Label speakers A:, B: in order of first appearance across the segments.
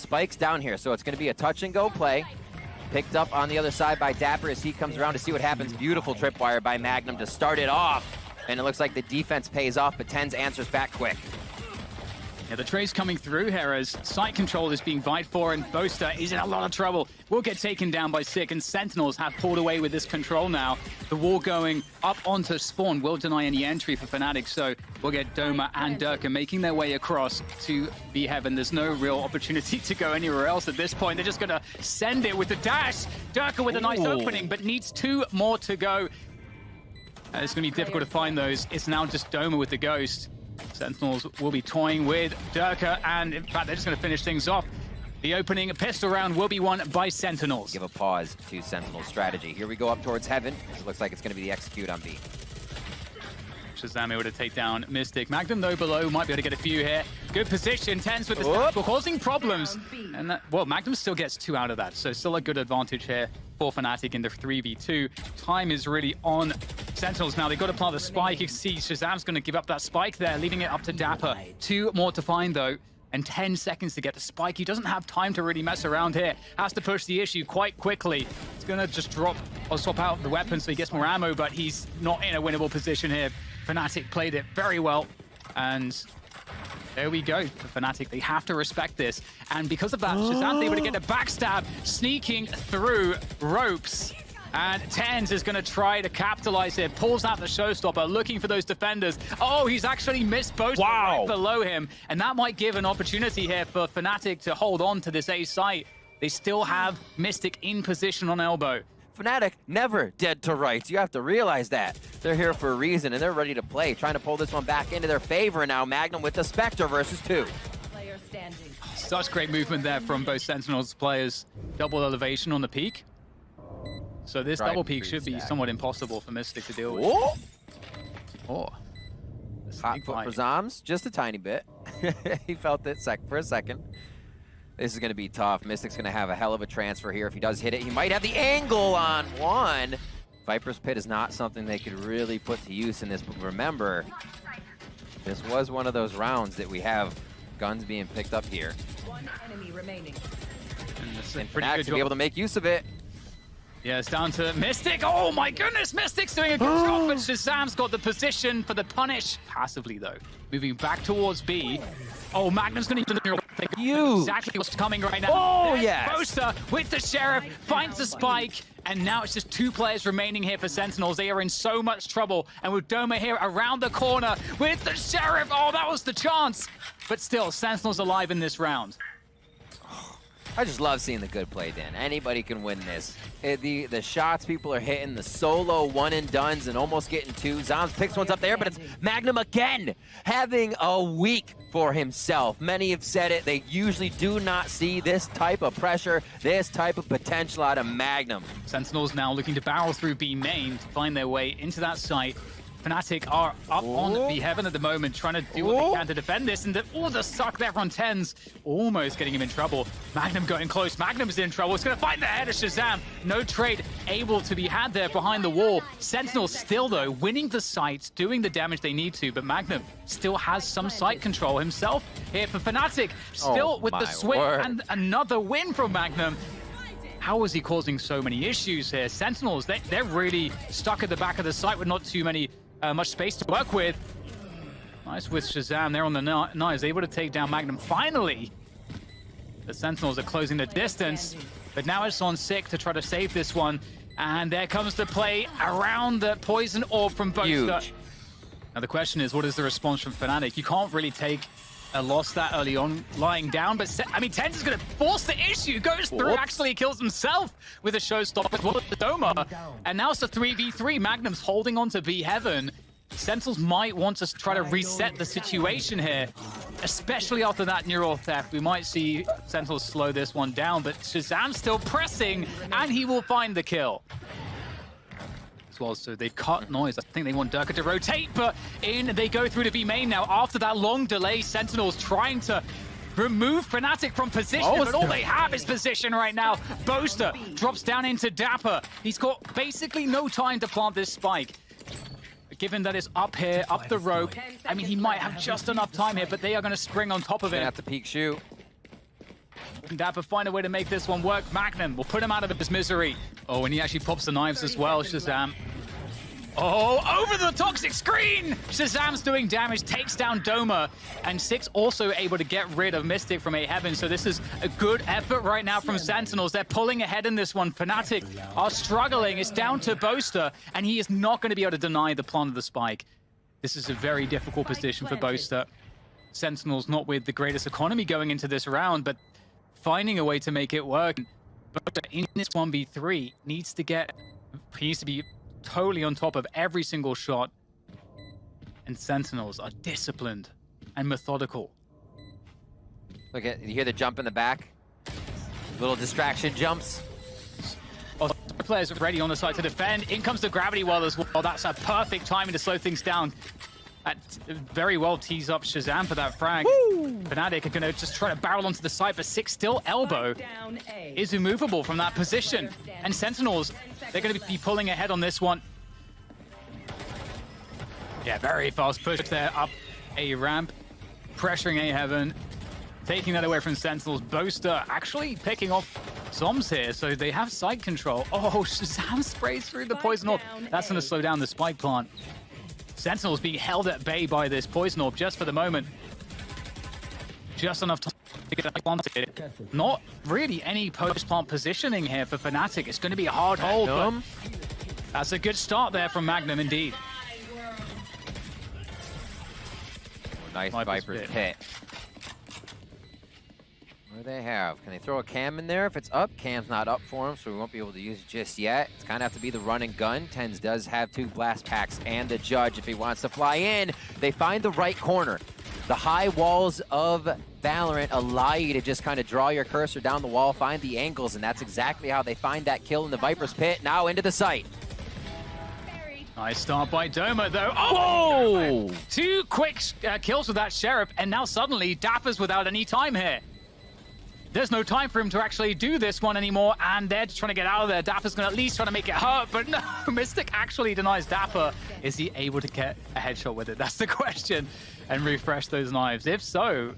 A: Spike's down here, so it's going to be a touch-and-go play. Picked up on the other side by Dapper as he comes around to see what happens. Beautiful tripwire by Magnum to start it off. And it looks like the defense pays off, but Tens answers back quick.
B: Yeah, the trade's coming through here as site control is being vied for, and Boaster is in a lot of trouble. Will get taken down by Sick, and Sentinels have pulled away with this control now. The wall going up onto spawn will deny any entry for Fnatic, so we'll get Doma and Durka making their way across to the Heaven. There's no real opportunity to go anywhere else at this point. They're just going to send it with the dash. Durka with a nice opening, but needs 2 more to go. It's going to be difficult to find those. It's now just Doma with the Ghost. Sentinels will be toying with Durka, and in fact, they're just going to finish things off. The opening pistol round will be won by Sentinels.
A: Give a pause to Sentinel's strategy. Here we go up towards Heaven. It looks like it's going to be the execute on B.
B: Shazam able to take down Mystic. Magnum, though, below, might be able to get a few here. Good position. Tens with the stack, causing problems. And that, well, Magnum still gets 2 out of that, so still a good advantage here for Fnatic in the 3v2. Time is really on Sentinels now. They've got to plant the spike. You can see Shazam's going to give up that spike there, leaving it up to Dapper. 2 more to find, though, and 10 seconds to get the spike. He doesn't have time to really mess around here. Has to push the issue quite quickly. He's going to just drop or swap out the weapon so he gets more ammo, but he's not in a winnable position here. Fnatic played it very well, and there we go. For Fnatic, they have to respect this. And because of that, Shazam's able to get a backstab, sneaking through ropes. And Tens is going to try to capitalize here. Pulls out the showstopper, looking for those defenders. Oh, he's actually missed both right below him. And that might give an opportunity here for Fnatic to hold on to this A site. They still have Mystic in position on elbow.
A: Fnatic never dead to rights. You have to realize that. They're here for a reason, and they're ready to play. Trying to pull this one back into their favor now. Magnum with the Spectre versus 2.
B: Such great movement there from both Sentinels players. Double elevation on the peak. So this double peak should be somewhat impossible for Mystic to deal with. Oh.
A: Hot foot for Zams, just a tiny bit. He felt it for a second. This is going to be tough. Mystic's going to have a hell of a transfer here. If he does hit it, he might have the angle on one. Viper's Pit is not something they could really put to use in this, but remember, this was one of those rounds that we have guns being picked up here.
C: 1 enemy remaining.
A: And Fnatic to be able to make use of it.
B: Yeah, it's down to Mystic. Oh my goodness, Mystic's doing a good job, but Shazam's got the position for the punish. Passively, though. Moving back towards B. Oh, Magnum's going to need to know exactly what's coming right now.
A: Oh, yes.
B: Boaster with the Sheriff, finds the spike, and now it's just 2 players remaining here for Sentinels. They are in so much trouble, and with Doma here around the corner with the Sheriff. Oh, that was the chance. But still, Sentinels alive in this round.
A: I just love seeing the good play, Dan. Anybody can win this. The shots people are hitting, the solo one-and-dones and almost getting 2. Zams picks ones up there, but it's Magnum again, having a week for himself. Many have said it. They usually do not see this type of pressure, this type of potential out of Magnum.
B: Sentinels now looking to barrel through B main to find their way into that site. Fnatic are up on the Heaven at the moment, trying to do what they can to defend this, and the suck there from Tens, almost getting him in trouble. Magnum going close, Magnum's in trouble, it's going to find the head of Shazam. No trade able to be had there behind the wall. Sentinel still, though, winning the site, doing the damage they need to, but Magnum still has some site control himself here for Fnatic. Still with the swing and another win from Magnum. How is he causing so many issues here? Sentinels, they're really stuck at the back of the site with not too much space to work with. Nice with Shazam there on the knives, able to take down Magnum finally. The Sentinels are closing the distance, but now it's on Sick to try to save this one. And there comes the play around the poison orb from Boaster. Now the question is, what is the response from Fnatic? You can't really take a loss that early on lying down, but I mean, Tens is going to force the issue, goes through, actually kills himself with a showstopper as well as the Doma. And now it's a 3v3. Magnum's holding on to B Heaven. Sentinels might want to try to reset the situation here, especially after that neural theft. We might see Sentinels slow this one down, but Shazam's still pressing, and he will find the kill. Well, so they've cut noise. I think they want Durka to rotate, but in they go through to B main now. After that long delay, Sentinels trying to remove Fnatic from position, but all they have is position right now. Boaster drops down into Dapper. He's got basically no time to plant this spike. Given that it's up here, up the rope, I mean, he might have just enough time here, but they are going to spring on top of it.
A: At the peak shoot.
B: Dapper find a way to make this one work. Magnum will put him out of his misery. Oh, and he actually pops the knives as well, Shazam. Oh, over the toxic screen! Shazam's doing damage, takes down Doma, and Six also able to get rid of Mystic from A-Heaven, so this is a good effort right now from Sentinels. They're pulling ahead in this one. Fnatic are struggling. It's down to Boaster, and he is not going to be able to deny the plant of the spike. This is a very difficult position for Boaster. Sentinels not with the greatest economy going into this round, but finding a way to make it work. Boaster in this 1v3 needs to be totally on top of every single shot. And Sentinels are disciplined and methodical.
A: Look at, you hear the jump in the back? Little distraction jumps.
B: Oh, players ready on the side to defend. In comes the gravity well as well. That's a perfect timing to slow things down. That very well tees up Shazam for that frag. Fnatic are going to just try to barrel onto the side, but Six still elbow is immovable from that position. And Sentinels, they're going to be pulling ahead on this one. Yeah, very fast push there up a ramp, pressuring A-Heaven, taking that away from Sentinels. Boaster actually picking off Zombs here, so they have side control. Oh, Shazam sprays through the poison orb. That's going to slow down the spike plant. Sentinels being held at bay by this poison orb just for the moment. Just enough time to get that planted. Not really any post-plant positioning here for Fnatic. It's going to be a hard hold, but that's a good start there from Magnum indeed.
A: Nice Viper's Pit. What do they have? Can they throw a cam in there? If it's up, cam's not up for him, so we won't be able to use it just yet. It's kind of have to be the run and gun. Tens does have 2 blast packs and the Judge if he wants to fly in. They find the right corner. The high walls of Valorant allow you to just kind of draw your cursor down the wall, find the angles, and that's exactly how they find that kill in the Viper's Pit. Now into the site.
B: Nice start by Doma, though. Oh! 2 quick kills with that Sheriff, and now suddenly Dapper's without any time here. There's no time for him to actually do this one anymore, and they're just trying to get out of there. Dapper's going to at least try to make it hurt, but no, Mystic actually denies Dapper. Is he able to get a headshot with it? That's the question. And refresh those knives. If so,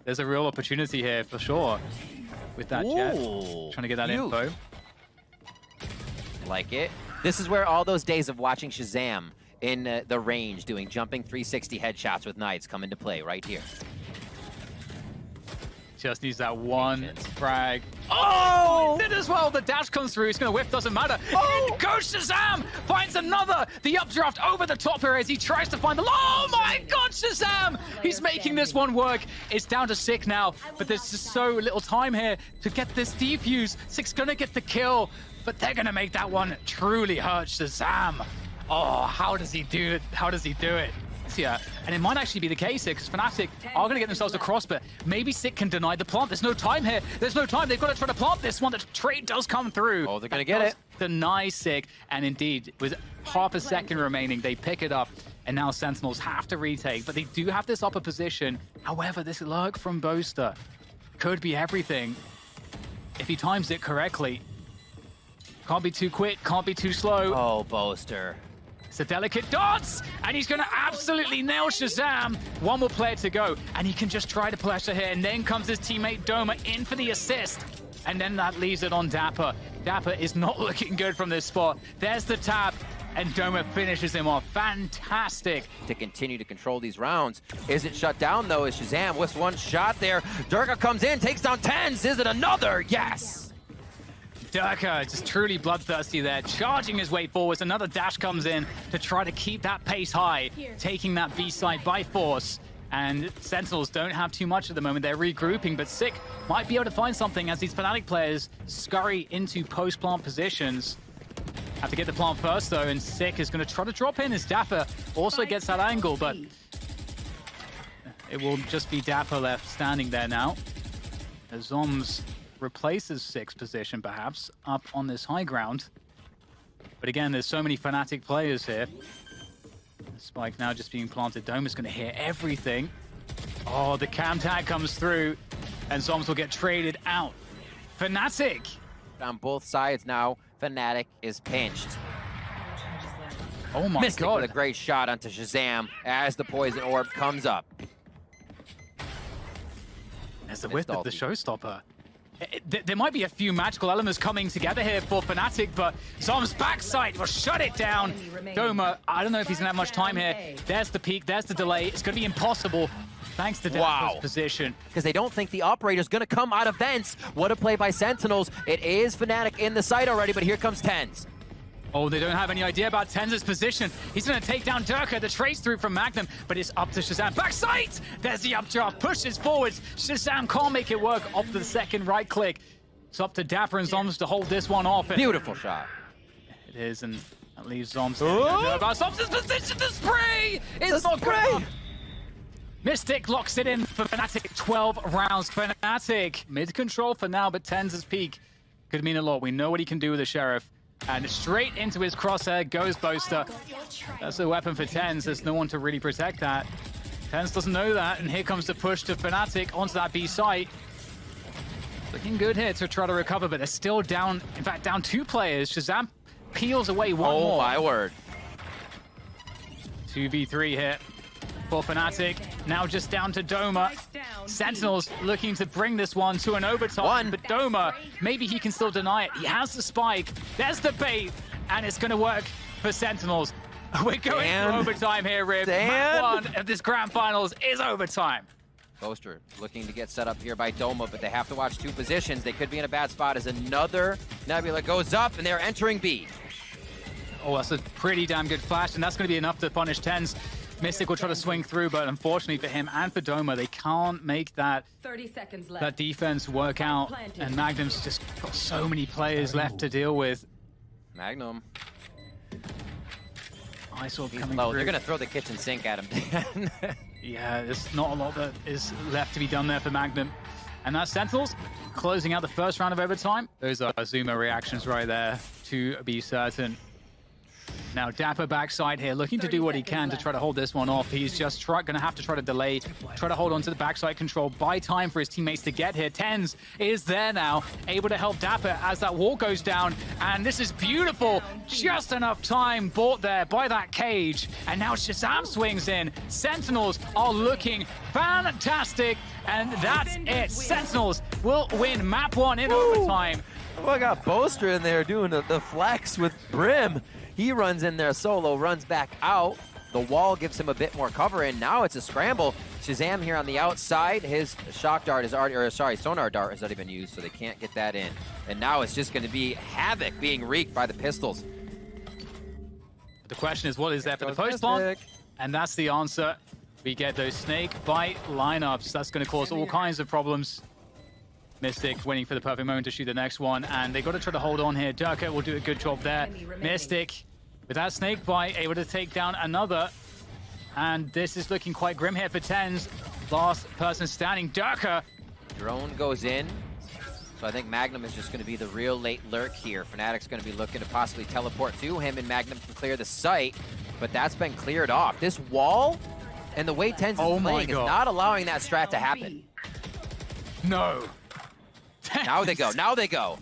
B: there's a real opportunity here for sure with that Jet. Trying to get that info.
A: Like it. This is where all those days of watching Shazam in the range doing jumping 360 headshots with knives come into play right here.
B: Just needs that one frag. Oh! Did as well. The dash comes through. He's going to whiff. Doesn't matter. Oh! In goes Shazam! Finds another. The updraft over the top here as he tries to find the... Oh my God, Shazam! He's making this one work. It's down to Sick now, but there's just so little time here to get this defuse. Sick's going to get the kill, but they're going to make that one truly hurt Shazam. Oh, how does he do it? How does he do it? Yeah, and it might actually be the case here because Fnatic are going to get themselves across, but maybe Sick can deny the plant. There's no time here. There's no time. They've got to try to plant this one. The trade does come through.
A: Oh, they're going to get it.
B: Deny Sick, and indeed, with half a second remaining, they pick it up, and now Sentinels have to retake, but they do have this upper position. However, this lurk from Boaster could be everything if he times it correctly. Can't be too quick, can't be too slow.
A: Oh, Boaster.
B: It's a delicate dance, and he's going to absolutely nail Shazam. One more player to go, and he can just try to pressure here, and then comes his teammate Doma in for the assist, and then that leaves it on Dapper. Dapper is not looking good from this spot. There's the tap, and Doma finishes him off. Fantastic.
A: To continue to control these rounds. Isn't shut down, though, as Shazam with one shot there. Durga comes in, takes down Tens. Is it another? Yes!
B: Durka just truly bloodthirsty there, charging his way forwards. Another dash comes in to try to keep that pace high, taking that B side by force. And Sentinels don't have too much at the moment. They're regrouping, but Sick might be able to find something as these Fnatic players scurry into post-plant positions. Have to get the plant first, though, and Sick is going to try to drop in as Dapper also gets that angle, but it will just be Dapper left standing there now. As Zombs replaces Sick's position, perhaps, up on this high ground. But again, there's so many Fnatic players here. The spike now just being planted. Dome is going to hear everything. Oh, the cam tag comes through, and Zombs will get traded out. Fnatic!
A: On both sides now, Fnatic is pinched.
B: Oh my
A: Mystic
B: God.
A: with a great shot onto Shazam as the poison orb comes up.
B: There's the whip of the showstopper. There might be a few magical elements coming together here for Fnatic, but Zom's backside will shut it down. Doma, I don't know if he's going to have much time here. There's the peak, there's the delay. It's going to be impossible thanks to Dapper's position.
A: Because they don't think the operator's going to come out of vents. What a play by Sentinels. It is Fnatic in the site already, but here comes TenZ.
B: Oh, they don't have any idea about TenZ's position. He's going to take down Durka, the trace through from Magnum, but it's up to Shazam. Backside! There's the updraft, pushes forwards. Shazam can't make it work off the second right click. It's up to Dapper and Zoms to hold this one off.
A: Beautiful shot.
B: It is, and that leaves Zoms. Zoms' position, the spray is not good enough. Mystic locks it in for Fnatic, 12 rounds. Fnatic, mid-control for now, but TenZ's peak could mean a lot. We know what he can do with the Sheriff. And straight into his crosshair goes Boaster. That's a weapon for TenZ. There's no one to really protect that. TenZ doesn't know that, and here comes the push to Fnatic onto that B site. Looking good here to try to recover, but they're still down, in fact, down 2 players. Shazam peels away one more.
A: Oh my word.
B: 2v3 here for Fnatic. Now just down to Doma. Sentinels looking to bring this one to an overtime, but Doma, maybe he can still deny it. He has the spike. There's the bait, and it's going to work for Sentinels. We're going to overtime here, Rib. Map 1 of this grand finals is overtime.
A: Boaster looking to get set up here by Doma, but they have to watch 2 positions. They could be in a bad spot as another Nebula goes up, and they're entering B.
B: Oh, that's a pretty damn good flash, and that's going to be enough to punish TenZ. Mystic will try to swing through, but unfortunately for him and for Doma, they can't make that,
C: 30 seconds left.
B: that defense work out. And Magnum's just got so many players left to deal with.
A: Magnum.
B: Isorb coming
A: low.
B: through.
A: They're going to throw the kitchen sink at him.
B: Yeah, there's not a lot that is left to be done there for Magnum. And that's Sentinels closing out the first round of overtime. Those are Zuma reactions right there, to be certain. Now Dapper backside here, looking to do what he can to try to hold this one off. He's just going to have to try to delay, try to hold on to the backside control, buy time for his teammates to get here. TenZ is there now, able to help Dapper as that wall goes down. And this is beautiful. Just enough time bought there by that cage. And now Shazam swings in. Sentinels are looking fantastic. And that's it. Sentinels will win map 1 in overtime.
A: Oh, I got Boaster in there doing the flex with Brim. He runs in there solo, runs back out. The wall gives him a bit more cover, and now it's a scramble. Shazam here on the outside. His shock dart is already, or sorry, sonar dart has already been used, so they can't get that in. And now it's just going to be havoc being wreaked by the pistols.
B: The question is, what is there for the post plant? And that's the answer. We get those snake bite lineups. That's going to cause all kinds of problems. Mystic waiting for the perfect moment to shoot the next one, and they got to try to hold on here. Durka will do a good job there. Mystic, with that snake bite, able to take down another. And this is looking quite grim here for TenZ. Last person standing, Durka.
A: Drone goes in. So I think Magnum is just going to be the real late lurk here. Fnatic's going to be looking to possibly teleport to him, and Magnum can clear the site. But that's been cleared off. This wall and the way TenZ is playing is not allowing that strat to happen.
B: No.
A: Now they go. Now they go.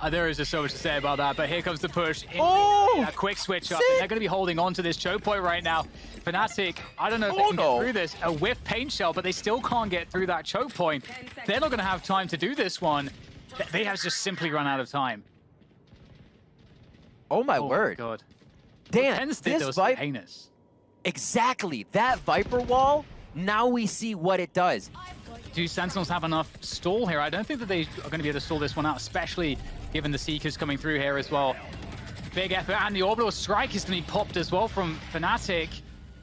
B: There is just so much to say about that, but here comes the push. A quick switch up. And they're going to be holding on to this choke point right now. Fnatic, I don't know if they can get through this. A whiff paint shell, but they still can't get through that choke point. They're not going to have time to do this one. They have just simply run out of time.
A: Oh my word.
B: My God.
A: Dan,
B: this was heinous.
A: Exactly. That Viper wall, now we see what it does.
B: Do Sentinels have enough stall here? I don't think that they are going to be able to stall this one out, especially given the Seekers coming through here as well. Big effort, and the orbital strike is going to be popped as well from Fnatic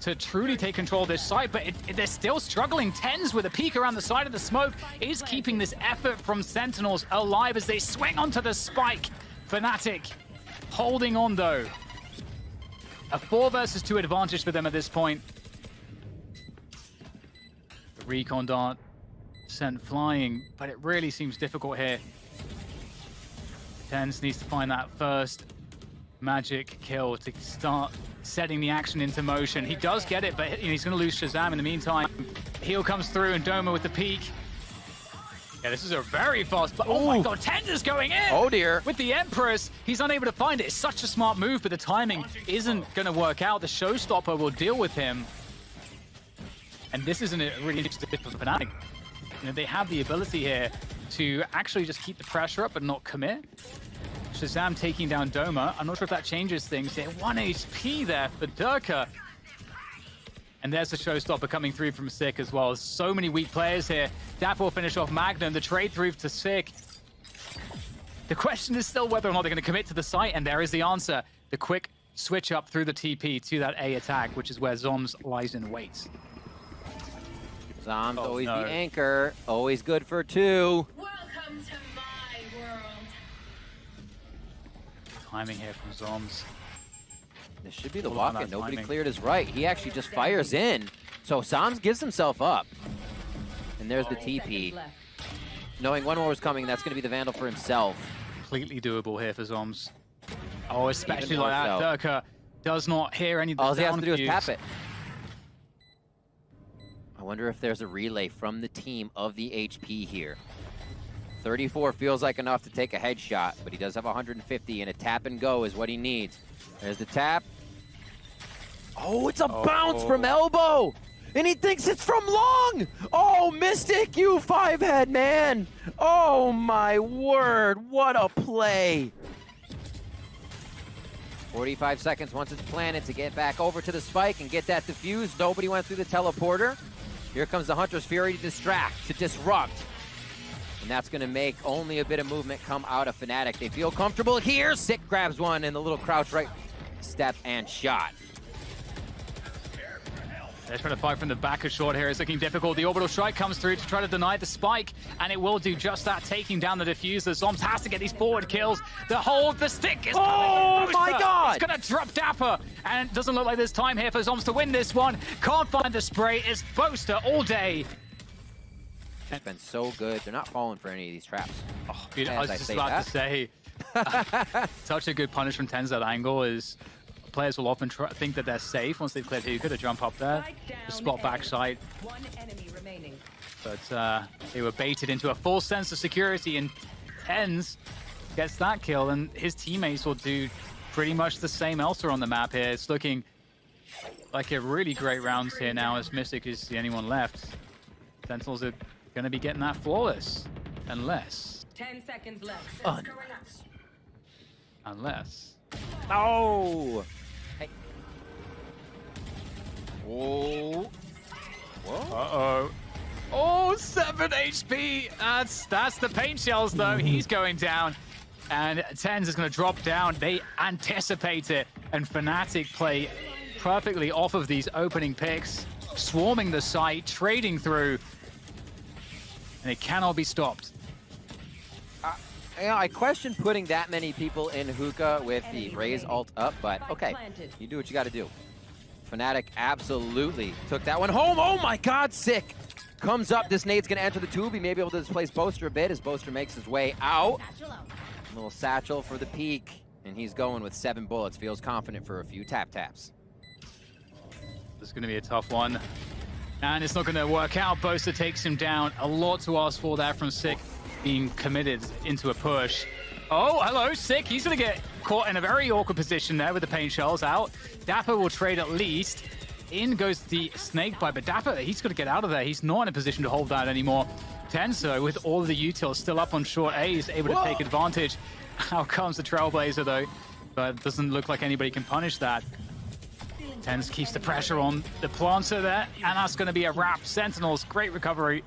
B: to truly take control of this site, but they're still struggling. TenZ with a peek around the side of the smoke is keeping this effort from Sentinels alive as they swing onto the spike. Fnatic holding on though. A 4 versus 2 advantage for them at this point. The recon dart sent flying, but it really seems difficult here. TenZ needs to find that first magic kill to start setting the action into motion. He does get it, but he's going to lose Shazam in the meantime. Heal comes through, and Doma with the peak. Yeah, this is a very fast... Oh my God, TenZ is going in!
A: Oh dear.
B: With the Empress, he's unable to find it. It's such a smart move, but the timing isn't going to work out. The Showstopper will deal with him. And this isn't a really interesting for Fnatic. You know, they have the ability here to actually just keep the pressure up but not commit. Shazam taking down Doma. I'm not sure if that changes things here. 1 HP there for Durka. And there's the showstopper coming through from Sick as well. So many weak players here. Dapper will finish off Magnum. The trade through to Sick. The question is still whether or not they're going to commit to the site, and there is the answer. The quick switch up through the TP to that A attack, which is where Zoms lies in wait.
A: Zoms always the anchor. Always good for 2.
C: Welcome to my world.
B: Timing here from Zoms.
A: This should be the walk-in. Nobody cleared his right. He actually just fires in. So Zoms gives himself up. And there's the TP. Knowing one more was coming, that's going to be the Vandal for himself.
B: Completely doable here for Zoms. Oh, especially like that. Durka does not hear any of the
A: All he has to do is
B: cues.
A: tap it. I wonder if there's a relay from the team of the HP here. 34 feels like enough to take a headshot, but he does have 150, and a tap and go is what he needs. There's the tap. Oh, it's a bounce from elbow! And he thinks it's from long! Oh, Mystic, you 5-head, man! Oh my word, what a play! 45 seconds once it's planted to get back over to the spike and get that defused. Nobody went through the teleporter. Here comes the Hunter's Fury to distract, to disrupt. And that's going to make only a bit of movement come out of Fnatic. They feel comfortable here. Sick grabs one in the little crouch right step and shot.
B: They're trying to fight from the back of short here. It's looking difficult. The orbital strike comes through to try to deny the spike, and it will do just that, taking down the diffuser. Zoms has to get these forward kills. The hold, the stick is
A: oh my god!
B: It's going to drop Dapper, and it doesn't look like there's time here for Zoms to win this one. Can't find the spray. It's Boaster all day.
A: It's been so good. They're not falling for any of these traps.
B: Oh, dude, I was just about to say, such a good punish from Ten's that angle is players will often think that they're safe once they've cleared Hookah to jump up there, to spot backside.
C: One enemy remaining.
B: But they were baited into a false sense of security, and Tens gets that kill, and his teammates will do pretty much the same elsewhere on the map here. It's looking like a really great round here now, as Mystic is the only one left. Sentinels are going to be getting that flawless, unless...
C: 10 seconds left.
B: Unless...
A: Oh! Hey. Whoa. Whoa.
B: Uh-oh. Oh, 7 HP! That's the paint shells, though. He's going down. And Tens is going to drop down. They anticipate it. And Fnatic play perfectly off of these opening picks, swarming the site, trading through. And it cannot be stopped.
A: You know, I question putting that many people in Hookah with the Raze ult up, but okay, you do what you got to do. Fnatic absolutely took that one home. Oh my god, Sick! Comes up, this nade's going to enter the tube. He may be able to displace Boaster a bit as Boaster makes his way out. A little satchel for the peak, and he's going with 7 bullets. Feels confident for a few tap-taps.
B: This is going to be a tough one. And it's not going to work out. Boaster takes him down. A lot to ask for there from Sick, being committed into a push. Oh, hello, Sick. He's going to get caught in a very awkward position there with the paint shells out. Dapper will trade at least. In goes the snake bite, but Dapper, he's got to get out of there. He's not in a position to hold that anymore. Tenso, with all of the utils still up on short A, is able to take advantage. Out comes the Trailblazer, though. But it doesn't look like anybody can punish that. Tens keeps the pressure on the planter there, and that's going to be a wrap. Sentinels, great recovery